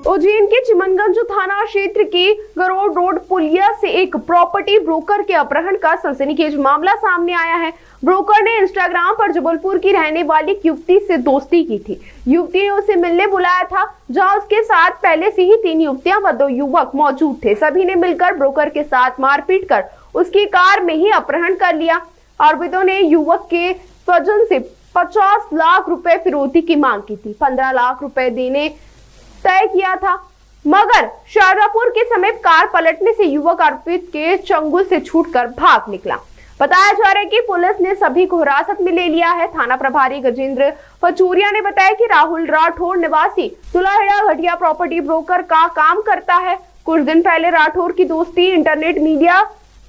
उज्जैन के चिमनगंज थाना क्षेत्र के गरोड रोड पुलिया से एक प्रॉपर्टी ब्रोकर के अपहरण का सनसनीखेज मामला सामने आया है। ब्रोकर ने इंस्टाग्राम पर जबलपुर की रहने वाली एक युवती से दोस्ती की थी। युवती ने उसे मिलने बुलाया था, जहां उसके साथ पहले से ही 3 युवतियां व 2 युवक मौजूद थे। सभी ने मिलकर ब्रोकर के साथ मारपीट कर उसकी कार में ही अपहरण कर लिया। आरोपितों ने युवक के स्वजन से 50 लाख रुपए फिरौती की मांग की थी। 15 लाख रुपए देने तय किया था, मगर शाहजहांपुर के समीप कार पलटने से युवक आरोपित के चंगुल से छूटकर भाग निकला। बताया जा रहा है कि पुलिस ने सभी को हिरासत में ले लिया है। थाना प्रभारी गजेंद्र पचूरिया ने बताया कि राहुल राठौर निवासी तुलाहेड़ा घटिया प्रॉपर्टी ब्रोकर का काम करता है। कुछ दिन पहले राठौर की दोस्ती इंटरनेट मीडिया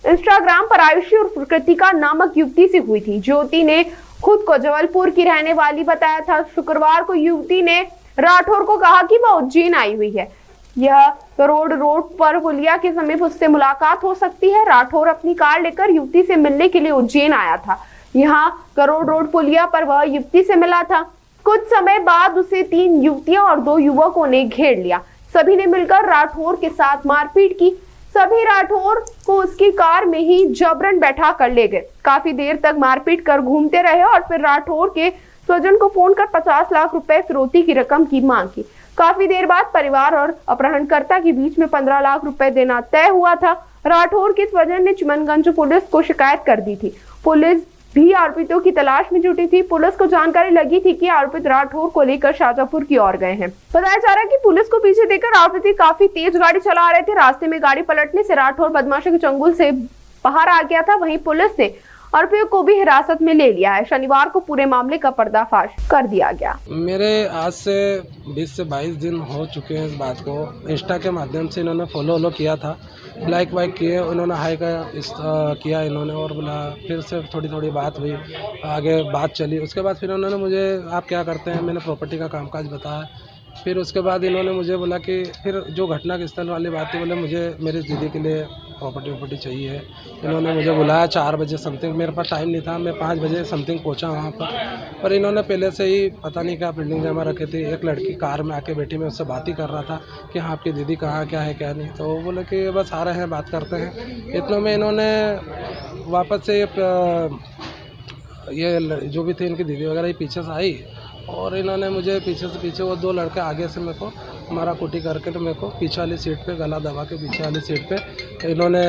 इंस्टाग्राम पर आयुषी और कृतिका नामक युवती से हुई थी। ज्योति ने खुद को जबलपुर की रहने वाली बताया था। शुक्रवार को युवती ने राठौर को कहा कि वह उज्जैन आई हुई है। यह गरोड रोड पर पुलिया के समीप उससे मुलाकात हो सकती है। राठौर अपनी कार लेकर युवती से मिलने के लिए उज्जैन आया था। यहाँ गरोड रोड पुलिया पर वह युवती से मिला था। कुछ समय बाद उसे 3 युवतियां और 2 युवकों ने घेर लिया। सभी ने मिलकर राठौर के साथ मारपीट की। सभी राठौर को उसकी कार में ही जबरन बैठा कर ले गए। काफी देर तक मारपीट कर घूमते रहे और फिर राठौर के स्वजन को फोन कर 50 लाख रुपए फिरौती की रकम की मांग की। काफी देर बाद परिवार और अपहरणकर्ता के बीच में 15 लाख रुपए देना तय हुआ था। राठौर के स्वजन ने चिमनगंज पुलिस को शिकायत कर दी थी। पुलिस भी आरोपितों की तलाश में जुटी थी। पुलिस को जानकारी लगी थी कि आरोपित राठौर को लेकर शाहजहांपुर की ओर गए हैं। बताया जा रहा है कि पुलिस को पीछे देकर आरोपी काफी तेज गाड़ी चला रहे थे। रास्ते में गाड़ी पलटने से राठौर बदमाशों के चंगुल से बाहर आ गया था। वहीं पुलिस ने आरोपियों को भी हिरासत में ले लिया है। शनिवार को पूरे मामले का पर्दाफाश कर दिया गया। मेरे आज से 20 से 22 दिन हो चुके हैं इस बात को। इंस्टा के माध्यम से इन्होंने फॉलो किया था, लाइक वाइक किए, उन्होंने हाई का किया इन्होंने, और बोला फिर से थोड़ी बात हुई, आगे बात चली। उसके बाद फिर उन्होंने मुझे आप क्या करते हैं, मैंने प्रॉपर्टी का कामकाज बताया। फिर उसके बाद इन्होंने मुझे बोला कि फिर जो घटना के स्थल वाली बात थी, बोले मुझे मेरी दीदी के लिए प्रॉपर्टी चाहिए। इन्होंने मुझे बुलाया 4 बजे समथिंग, मेरे पास टाइम नहीं था, मैं 5 बजे समथिंग पहुंचा वहाँ पर इन्होंने पहले से ही पता नहीं क्या बिल्डिंग जमा रखी थी। एक लड़की कार में आके बैठी, मैं उससे बात ही कर रहा था कि हाँ आपकी दीदी कहाँ, क्या है क्या नहीं। तो वो बोले कि बस आ रहे हैं, बात करते हैं। इतने में इन्होंने वापस से ये जो भी थे इनकी दीदी वगैरह ही पीछे से आई, और इन्होंने मुझे पीछे वो 2 लड़के आगे से मेरे को मारा कुटी करके, तो मेरे को पीछे वाली सीट पे गला दबा के पीछे वाली सीट पे इन्होंने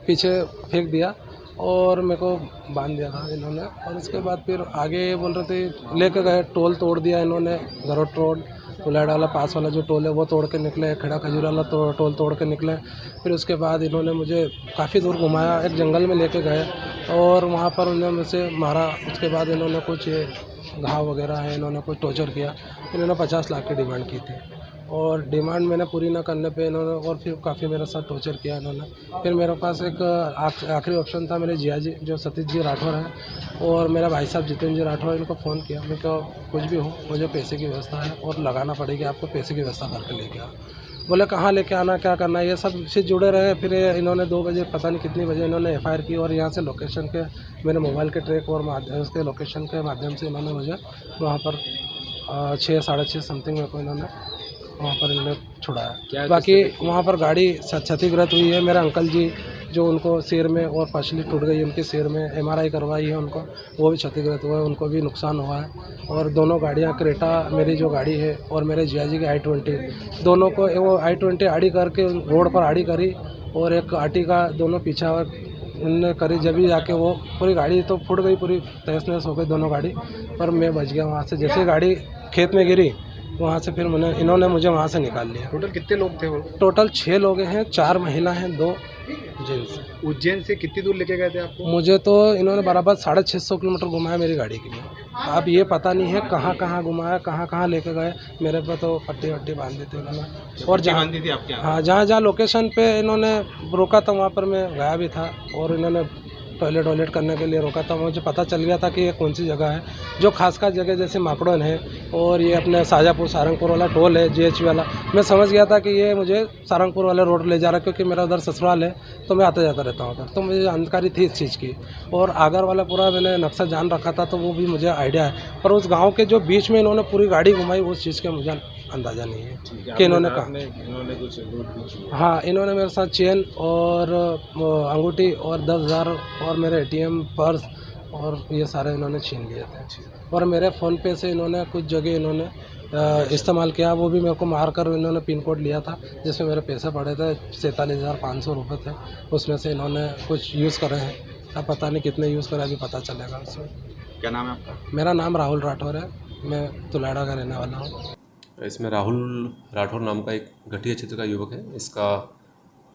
पीछे फेंक दिया और मेरे को बांध दिया था इन्होंने। और उसके बाद फिर आगे ये बोल रहे थे, लेके गए, टोल तोड़ दिया इन्होंने। गरोड रोड तुलाहेड़ा वाला पास वाला जो टोल है वो तोड़ के निकले, खेड़ा खजूर वाला टोल तोड़ के निकले। फिर उसके बाद इन्होंने मुझे काफ़ी दूर घुमाया, एक जंगल में लेके गए और वहाँ पर उन्होंने मुझसे मारा। उसके बाद इन्होंने कुछ घाव वगैरह है, इन्होंने कुछ टॉर्चर किया। इन्होंने 50 लाख की डिमांड की थी और डिमांड मैंने पूरी ना करने पे इन्होंने और फिर काफ़ी मेरे साथ टॉर्चर किया इन्होंने। फिर मेरे पास एक आखिरी ऑप्शन था, मेरे जिया जी जो सतीश जी राठौर हैं और मेरा भाई साहब जितेंद्र जी राठौर, इनको फ़ोन किया। मैं क्या कुछ भी हो, मुझे पैसे की व्यवस्था है और लगाना पड़ेगी, आपको पैसे की व्यवस्था करके लेके आओ। बोले कहाँ लेके आना, क्या करना है, ये सब से जुड़े रहे। फिर इन्होंने 2 बजे पता नहीं कितनी बजे इन्होंने FIR की और यहाँ से लोकेशन के मेरे मोबाइल के ट्रैक और उसके लोकेशन के माध्यम से इन्होंने मुझे वहाँ पर 6 साढ़े 6 समथिंग मेरे को इन्होंने वहाँ पर इन्होंने छुड़ाया। बाकी वहाँ पर गाड़ी क्षतिग्रस्त हुई है। मेरे अंकल जी जो उनको सिर में और पसली टूट गई, उनके सिर में MRI करवाई है उनको, वो भी क्षतिग्रस्त हुआ है, उनको भी नुकसान हुआ है। और दोनों गाड़ियाँ, क्रेटा मेरी जो गाड़ी है और मेरे जिया जी की i20, दोनों को वो i20 आड़ी करके रोड पर आड़ी करी और एक आर्टिका दोनों पीछा उनने करी। जब भी जाके वो पूरी गाड़ी तो फूट गई, पूरी तहस नहस हो गई दोनों गाड़ी, पर मैं बच गया वहाँ से। जैसे गाड़ी खेत में गिरी वहाँ से फिर इन्होंने मुझे वहाँ से निकाल लिया। टोटल कितने लोग थे वो? टोटल 6 लोग हैं, 4 महिला हैं, 2 जेंट्स। उज्जैन से कितनी दूर लेके गए थे आपको? मुझे तो इन्होंने बराबर 650 किलोमीटर घुमाया मेरी गाड़ी के लिए। अब ये पता नहीं है कहाँ कहाँ घुमाया, कहाँ कहाँ लेके गए। मेरे पे तो पट्टी वट्टी बांध दी थी उन्होंने, और जहाँ बांधी थी आपके? हाँ, जहाँ लोकेशन पे इन्होंने रोका था वहाँ पर मैं गया भी था और इन्होंने टॉयलेट करने के लिए रोका था। मुझे पता चल गया था कि ये कौन सी जगह है, जो खासकर जगह जैसे माकड़ोन है और ये अपने शाहजहांपुर सारंगपुर वाला टोल है GH वाला। मैं समझ गया था कि ये मुझे सारंगपुर वाले रोड ले जा रहा है, क्योंकि मेरा उधर ससुराल है तो मैं आता जाता रहता हूँ उधर, तो मुझे जानकारी थी इस चीज़ की। और आगर वाला पूरा मैंने नक्शा जान रखा था, तो वो भी मुझे आइडिया है। पर उस गाँव के जो बीच में इन्होंने पूरी गाड़ी घुमाई, उस चीज़ के मुझे अंदाज़ा नहीं है कि इन्होंने कहा। इन्होंने कुछ लूट भी की है। हाँ, इन्होंने मेरे साथ चेन और अंगूठी और 10,000 और मेरे एटीएम, पर्स और ये सारे इन्होंने छीन लिए थे। और मेरे फ़ोन पे से इन्होंने कुछ जगह इन्होंने इस्तेमाल किया, वो भी मेरे को मार कर इन्होंने पिन कोड लिया था, जिसमें मेरे पैसे पड़े थे 47,500 रुपये थे। उसमें से इन्होंने कुछ यूज़ करे हैं, अब पता नहीं कितने यूज़ करे, अभी पता चलेगा उसमें। क्या नाम है आपका? मेरा नाम राहुल राठौर है, मैं तुलाड़ा का रहने वाला हूँ। इसमें राहुल राठौर नाम का एक घटिया क्षेत्र का युवक है। इसका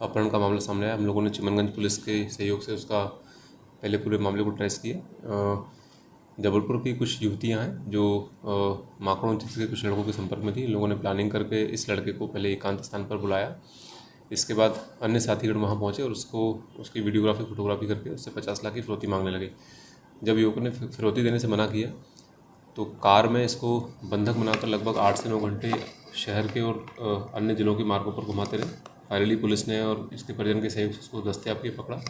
अपहरण का मामला सामने आया। हम लोगों ने चिमनगंज पुलिस के सहयोग से उसका पहले पूरे मामले को ट्रेस किया। जबलपुर की कुछ युवतियां हैं जो माखड़ों क्षेत्र के कुछ लड़कों के संपर्क में थी। इन लोगों ने प्लानिंग करके इस लड़के को पहले एकांत स्थान पर बुलाया। इसके बाद अन्य साथीगण वहाँ पहुँचे और उसकी वीडियोग्राफी फोटोग्राफी करके उससे 50 लाख की फिरौती मांगने लगे। जब युवक ने फिरौती देने से मना किया तो कार में इसको बंधक बनाकर लगभग 8 से 9 घंटे शहर के और अन्य जिलों के मार्गों पर घुमाते रहे। फायरली पुलिस ने और इसके परिजन के सहयोग से उसको दस्तयाब किए, पकड़ा।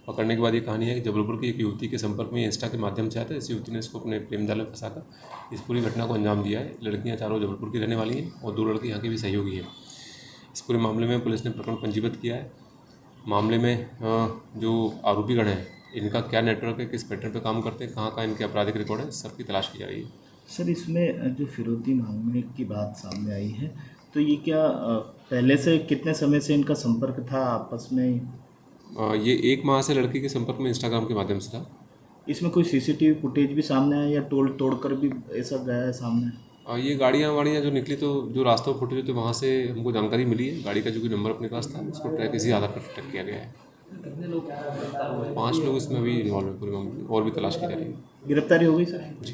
पकड़ने के बाद ये कहानी है कि जबलपुर की एक युवती के संपर्क में इंस्टा के माध्यम से आया था। इस युवती ने इसको अपने प्रेम जाल में फंसाकर इस पूरी घटना को अंजाम दिया है। लड़कियां चारों जबलपुर की रहने वाली हैं और 2 लड़के यहाँ के भी सहयोगी हैं। इस पूरे मामले में पुलिस ने प्रकरण पंजीबद्ध किया है। मामले में जो आरोपीगण हैं इनका क्या नेटवर्क है, किस पैटर्न पे काम करते हैं, कहाँ का इनके आपराधिक रिकॉर्ड है, सबकी तलाश की जा रही है। सर, इसमें जो फिरौती मांगने की बात सामने आई है, तो ये क्या पहले से कितने समय से इनका संपर्क था आपस में? ये 1 माह से लड़की के संपर्क में इंस्टाग्राम के माध्यम से था। इसमें कोई सीसीटीवी फुटेज भी सामने आया या तोड़ कर भी ऐसा गया है सामने? ये गाड़ियाँ वाड़ियाँ जो निकली तो जो रास्तों में फुटे थे वहाँ से हमको जानकारी मिली है। गाड़ी का जो भी नंबर अपने पास था उसको ट्रैक इसी आधार पर ट्रैक किया गया है। 5 लोग इसमें भी इन्वॉल्व है पूरे मामले में, और भी तलाश की जा रही है। गिरफ्तारी हो गई सर? जी।